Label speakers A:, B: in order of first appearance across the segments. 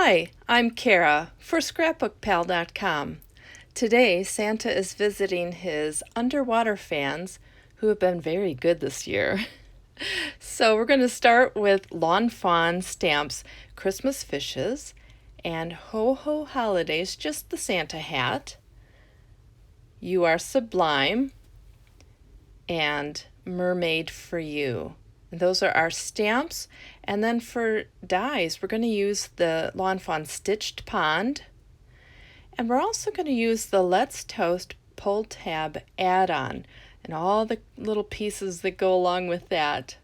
A: Hi, I'm Kara for scrapbookpal.com. Today, Santa is visiting his underwater fans who have been very good this year. So, we're going to start with Lawn Fawn stamps, Christmas fishes, and Ho Ho Holidays, just the Santa hat. You Are Sublime, and Mermaid for You. And those are our stamps. And then for dies, we're going to use the Lawn Fawn Stitched Pond. And we're also going to use the Let's Toast Pull Tab add-on and all the little pieces that go along with that.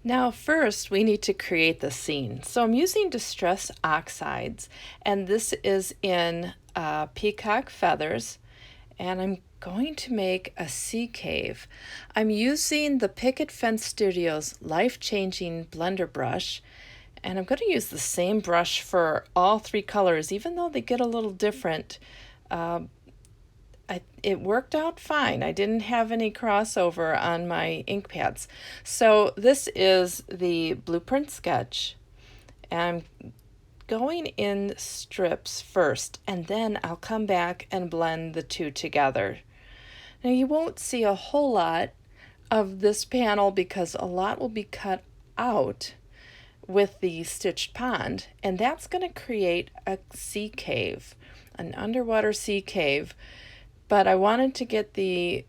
A: Now first we need to create the scene. So I'm using Distress Oxides, and this is in Peacock Feathers, and I'm going to make a sea cave. I'm using the Picket Fence Studios Life-Changing Blender Brush, and I'm going to use the same brush for all three colors, even though they get a little different. It worked out fine. I didn't have any crossover on my ink pads. So this is the blueprint sketch. I'm going in strips first, and then I'll come back and blend the two together. Now you won't see a whole lot of this panel because a lot will be cut out with the stitched pond, and that's going to create a sea cave, an underwater sea cave. But I wanted to get the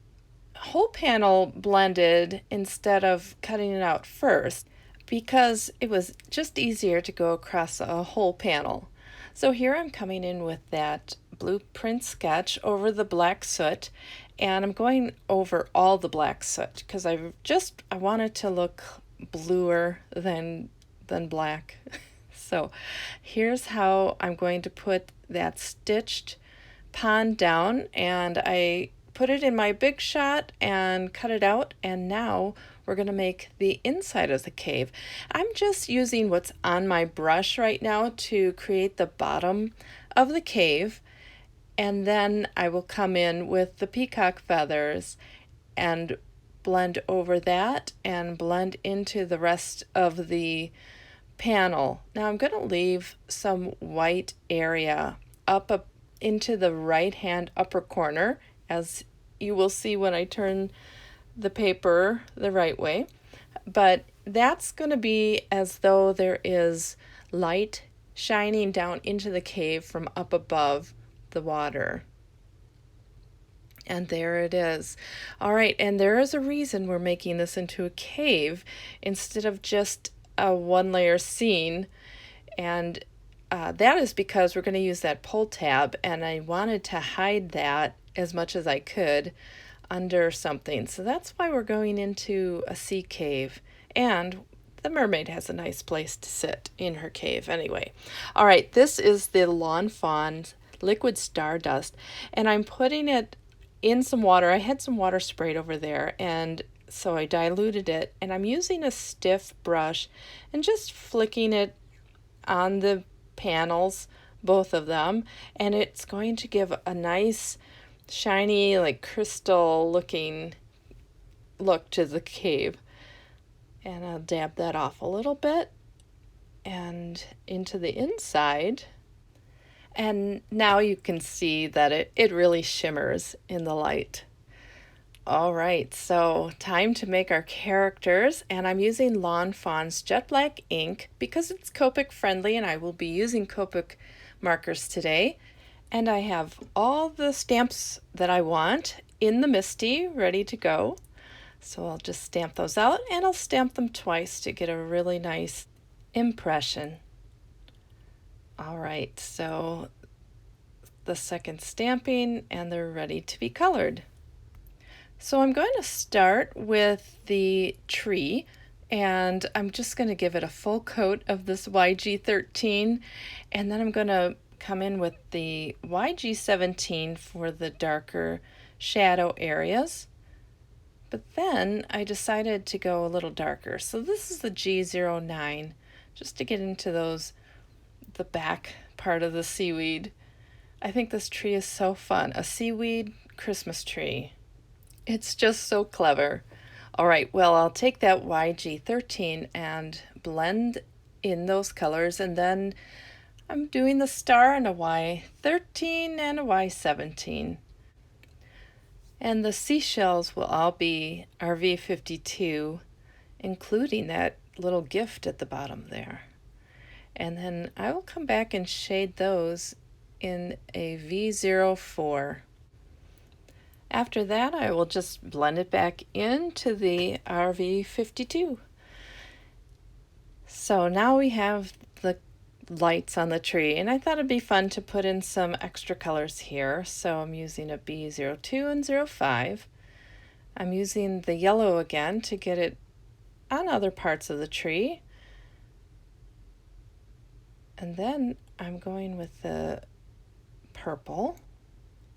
A: whole panel blended instead of cutting it out first because it was just easier to go across a whole panel. So here I'm coming in with that blueprint sketch over the black soot, and I'm going over all the black soot because I want it to look bluer than black. So here's how I'm going to put that stitched pond down, and I put it in my big shot and cut it out, and now we're going to make the inside of the cave. I'm just using what's on my brush right now to create the bottom of the cave, and then I will come in with the peacock feathers and blend over that and blend into the rest of the panel. Now I'm going to leave some white area up into the right hand upper corner, as you will see when I turn the paper the right way. But that's going to be as though there is light shining down into the cave from up above the water. And there it is. All right, and there is a reason we're making this into a cave instead of just a one-layer scene, and that is because we're going to use that pull tab, and I wanted to hide that as much as I could under something. So that's why we're going into a sea cave, and the mermaid has a nice place to sit in her cave anyway. All right, this is the Lawn Fawn Liquid Stardust, and I'm putting it in some water. I had some water sprayed over there, and so I diluted it, and I'm using a stiff brush and just flicking it on the panels, both of them, and it's going to give a nice shiny, like crystal looking look to the cave. And I'll dab that off a little bit and into the inside, and now you can see that it really shimmers in the light. All right, so time to make our characters, and I'm using Lawn Fawn's Jet Black ink because it's Copic friendly, and I will be using Copic markers today. And I have all the stamps that I want in the MISTI ready to go. So I'll just stamp those out, and I'll stamp them twice to get a really nice impression. All right, so the second stamping, and they're ready to be colored. So I'm going to start with the tree, and I'm just going to give it a full coat of this YG13, and then I'm going to come in with the YG17 for the darker shadow areas. But then I decided to go a little darker. So this is the G09, just to get into the back part of the seaweed. I think this tree is so fun, a seaweed Christmas tree. It's just so clever. All right, well, I'll take that YG13 and blend in those colors, and then I'm doing the star in a Y13 and a Y17. And the seashells will all be RV52, including that little gift at the bottom there. And then I will come back and shade those in a V04. After that, I will just blend it back into the RV52. So now we have the lights on the tree, and I thought it'd be fun to put in some extra colors here. So I'm using a B02 and 05. I'm using the yellow again to get it on other parts of the tree. And then I'm going with the purple.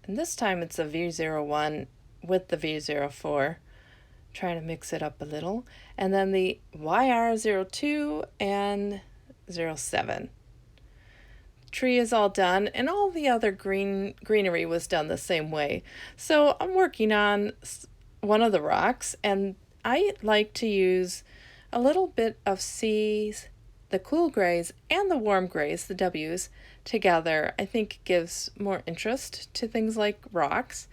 A: And this time it's a V01 with the V04, trying to mix it up a little. And then the YR02 and 07. Tree is all done, and all the other greenery was done the same way. So I'm working on one of the rocks, and I like to use a little bit of C's, the cool grays and the warm grays, the W's, together. I think it gives more interest to things like rocks.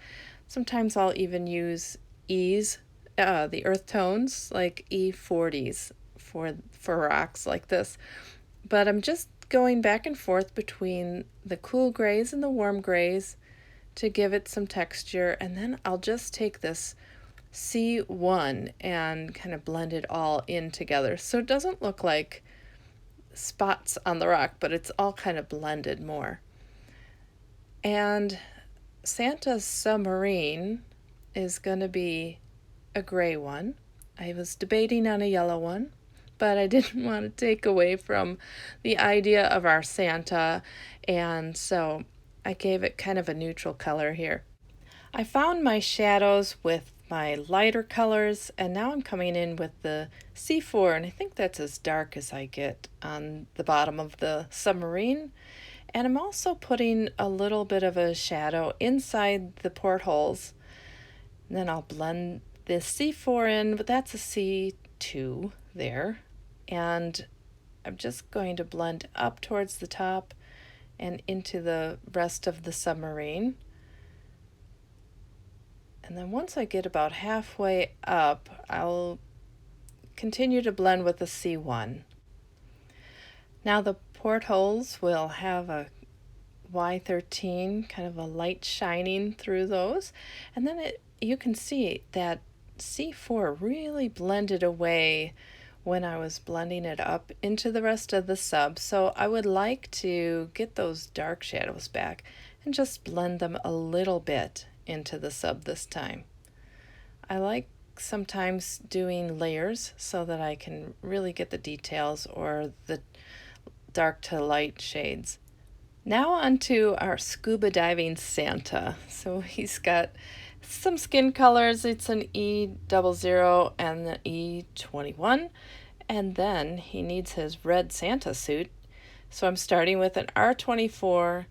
A: Sometimes I'll even use E's, the earth tones, like E40s for rocks like this. But I'm just going back and forth between the cool grays and the warm grays to give it some texture, and then I'll just take this C1 and kind of blend it all in together so it doesn't look like spots on the rock, but it's all kind of blended more. And Santa's submarine is going to be a gray one. I was debating on a yellow one, but I didn't want to take away from the idea of our Santa, and so I gave it kind of a neutral color here. I found my shadows with my lighter colors, and now I'm coming in with the C4, and I think that's as dark as I get on the bottom of the submarine. And I'm also putting a little bit of a shadow inside the portholes. And then I'll blend this C4 in, but that's a C2 there. And I'm just going to blend up towards the top and into the rest of the submarine. And then once I get about halfway up, I'll continue to blend with the C1. Now the portholes will have a Y13, kind of a light shining through those. And then you can see that C4 really blended away when I was blending it up into the rest of the sub. So I would like to get those dark shadows back and just blend them a little bit into the sub this time. I like sometimes doing layers so that I can really get the details or the dark to light shades. Now on to our scuba diving Santa. So he's got some skin colors. It's an E00 and the E21. And then he needs his red Santa suit. So I'm starting with an R24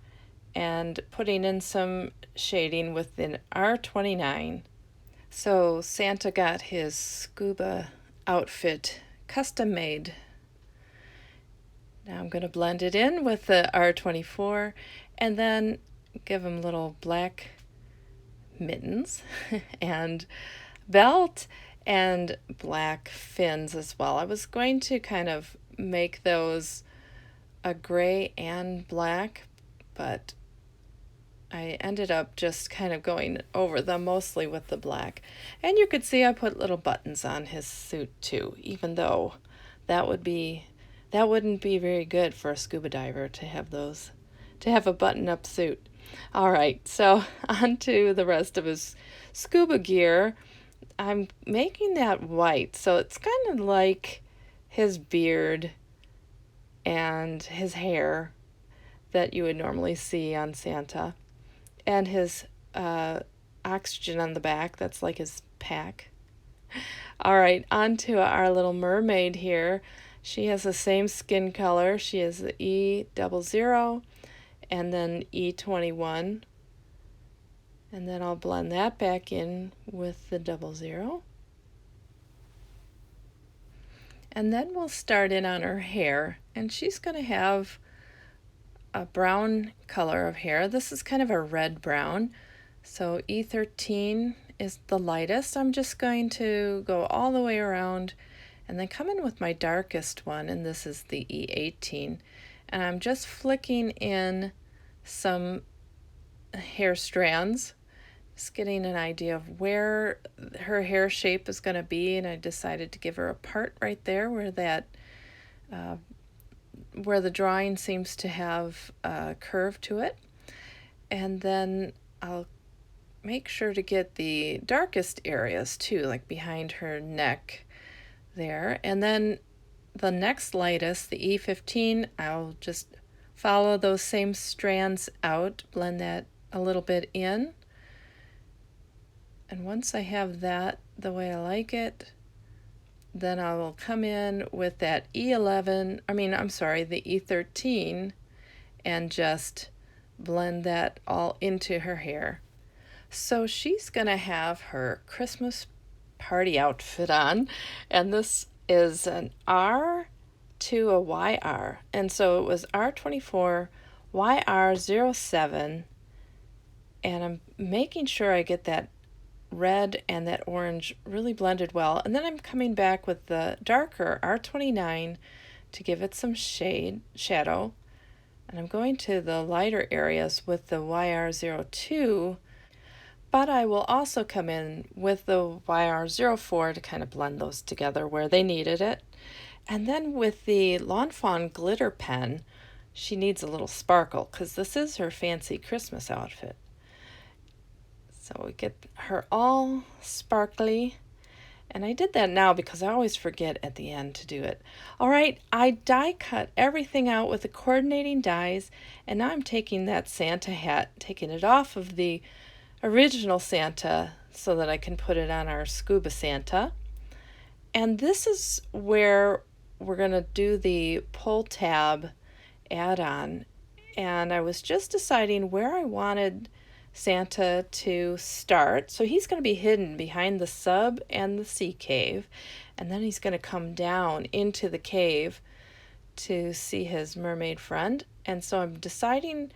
A: and putting in some shading with an R29. So Santa got his scuba outfit custom made. Now I'm going to blend it in with the R24 and then give him little black mittens and belt and black fins as well. I was going to kind of make those a gray and black, but I ended up just kind of going over them mostly with the black. And you could see I put little buttons on his suit too, even though that wouldn't be very good for a scuba diver to have those, to have a button-up suit. All right, so on to the rest of his scuba gear. I'm making that white, so it's kind of like his beard and his hair that you would normally see on Santa. And his oxygen on the back, that's like his pack. All right, on to our little mermaid here. She has the same skin color. She has the E00 and then E21. And then I'll blend that back in with the 00. And then we'll start in on her hair, and she's going to have a brown color of hair. This is kind of a red brown. So E13 is the lightest. I'm just going to go all the way around and then come in with my darkest one, and this is the E18. And I'm just flicking in some hair strands, just getting an idea of where her hair shape is going to be, and I decided to give her a part right there where that where the drawing seems to have a curve to it. And then I'll make sure to get the darkest areas too, like behind her neck there. And then the next lightest, the E15, I'll just follow those same strands out, blend that a little bit in. And once I have that the way I like it, then I will come in with that the E13, and just blend that all into her hair. So she's going to have her Christmas party outfit on, and this is an R to a YR. And so it was R24, YR07, and I'm making sure I get that red and that orange really blended well. And then I'm coming back with the darker R29 to give it some shadow. And I'm going to the lighter areas with the YR02, but I will also come in with the YR04 to kind of blend those together where they needed it. And then with the Lawn Fawn glitter pen, she needs a little sparkle because this is her fancy Christmas outfit. So we get her all sparkly, and I did that now because I always forget at the end to do it. All right, I die cut everything out with the coordinating dies, and now I'm taking that Santa hat, taking it off of the original Santa so that I can put it on our Scuba Santa. And this is where we're going to do the pull tab add-on, and I was just deciding where I wanted Santa to start. So he's going to be hidden behind the sub and the sea cave, and then he's going to come down into the cave to see his mermaid friend. And so I'm deciding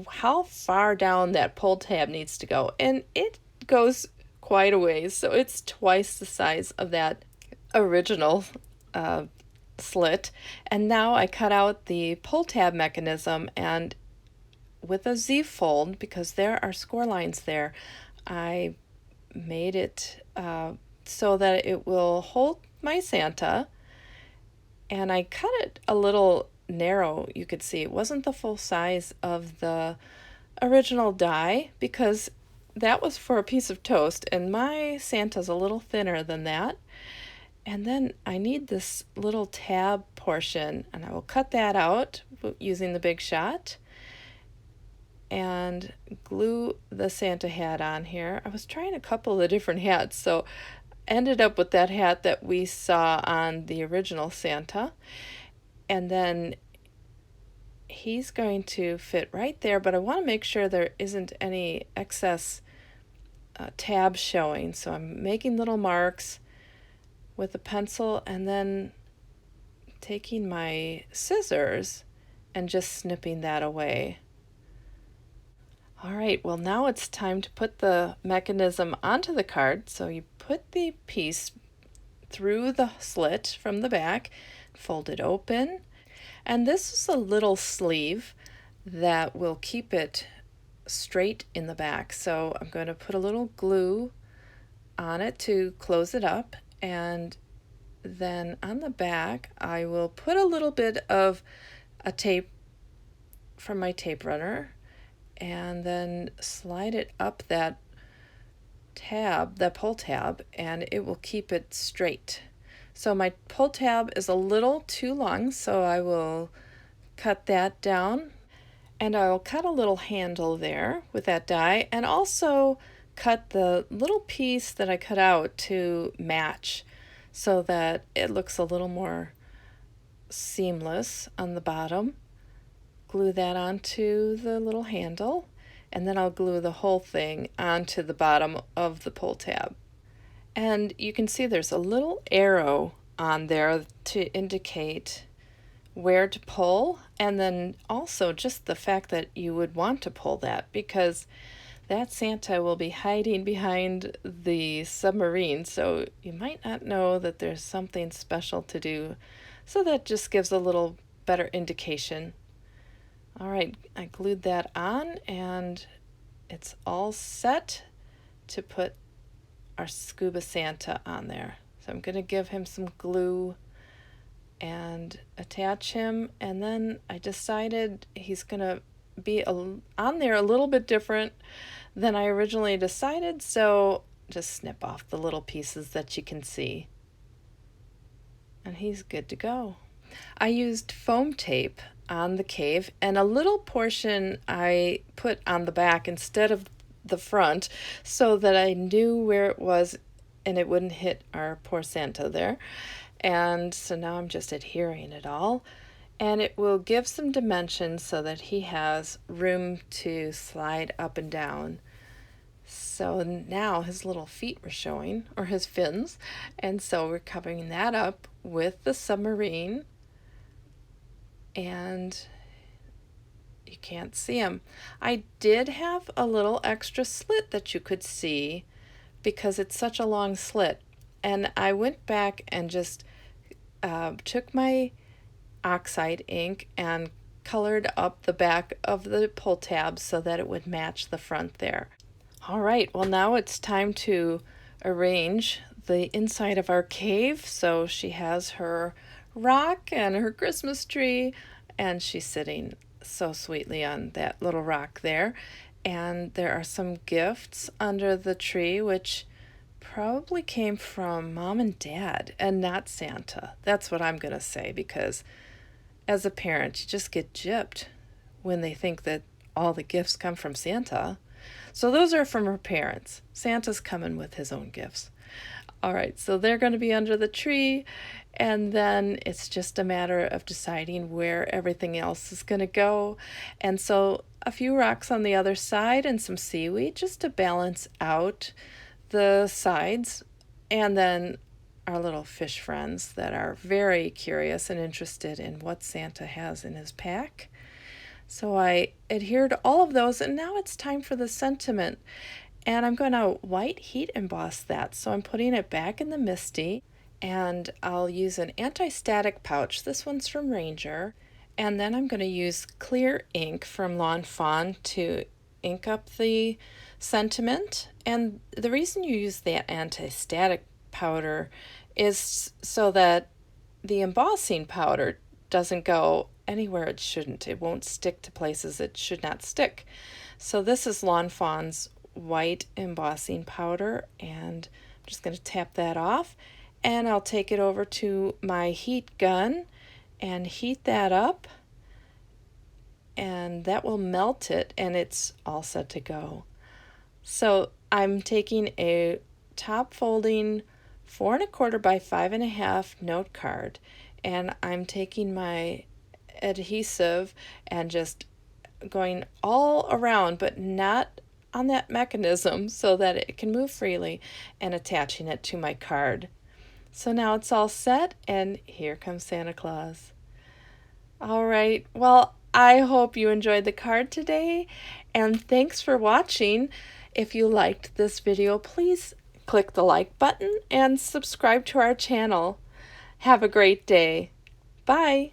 A: how far down that pull tab needs to go, and it goes quite a ways, so it's twice the size of that original slit. And now I cut out the pull tab mechanism, and with a Z fold, because there are score lines there, I made it so that it will hold my Santa, and I cut it a little narrow. You could see it wasn't the full size of the original die because that was for a piece of toast, and my Santa's a little thinner than that. And then I need this little tab portion, and I will cut that out using the Big Shot and glue the Santa hat on here. I was trying a couple of different hats, so ended up with that hat that we saw on the original Santa. And then he's going to fit right there, but I want to make sure there isn't any excess tabs showing. So I'm making little marks with a pencil and then taking my scissors and just snipping that away. All right, well now it's time to put the mechanism onto the card. So you put the piece through the slit from the back, fold it open, and this is a little sleeve that will keep it straight in the back. So I'm going to put a little glue on it to close it up, and then on the back I will put a little bit of a tape from my tape runner and then slide it up that tab, that pull tab, and it will keep it straight. So my pull tab is a little too long, so I will cut that down, and I'll cut a little handle there with that die, and also cut the little piece that I cut out to match so that it looks a little more seamless on the bottom. Glue that onto the little handle, and then I'll glue the whole thing onto the bottom of the pull tab. And you can see there's a little arrow on there to indicate where to pull, and then also just the fact that you would want to pull that, because that Santa will be hiding behind the submarine, so you might not know that there's something special to do. So that just gives a little better indication. All right, I glued that on and it's all set to put our Scuba Santa on there. So I'm going to give him some glue and attach him, and then I decided he's going to be on there a little bit different than I originally decided, so just snip off the little pieces that you can see. And he's good to go. I used foam tape on the cave, and a little portion I put on the back instead of the front so that I knew where it was and it wouldn't hit our poor Santa there. And so now I'm just adhering it all, and it will give some dimensions so that he has room to slide up and down. So now his little feet were showing, or his fins, and so we're covering that up with the submarine, and you can't see him. I did have a little extra slit that you could see because it's such a long slit, and I went back and just took my Oxide ink and colored up the back of the pull tabs so that it would match the front there. All right, well now it's time to arrange the inside of our cave. So she has her rock and her Christmas tree, and she's sitting so sweetly on that little rock there. And there are some gifts under the tree, which probably came from Mom and Dad and not Santa. That's what I'm going to say, because as a parent, you just get gypped when they think that all the gifts come from Santa. So those are from her parents. Santa's coming with his own gifts. All right, so they're going to be under the tree, and then it's just a matter of deciding where everything else is going to go. And so a few rocks on the other side and some seaweed just to balance out the sides, and then our little fish friends that are very curious and interested in what Santa has in his pack. So I adhered all of those, and now it's time for the sentiment. And I'm going to white heat emboss that. So I'm putting it back in the Misty, and I'll use an anti-static pouch. This one's from Ranger. And then I'm going to use clear ink from Lawn Fawn to ink up the sentiment. And the reason you use that anti-static powder is so that the embossing powder doesn't go anywhere it shouldn't. It won't stick to places it should not stick. So this is Lawn Fawn's white embossing powder, and I'm just going to tap that off, and I'll take it over to my heat gun and heat that up, and that will melt it, and it's all set to go. So I'm taking a top folding 4 1/4 by 5 1/2 note card, and I'm taking my adhesive and just going all around, but not on that mechanism so that it can move freely, and attaching it to my card. So now it's all set, and here comes Santa Claus. All right, well, I hope you enjoyed the card today, and thanks for watching. If you liked this video, please click the like button and subscribe to our channel. Have a great day. Bye.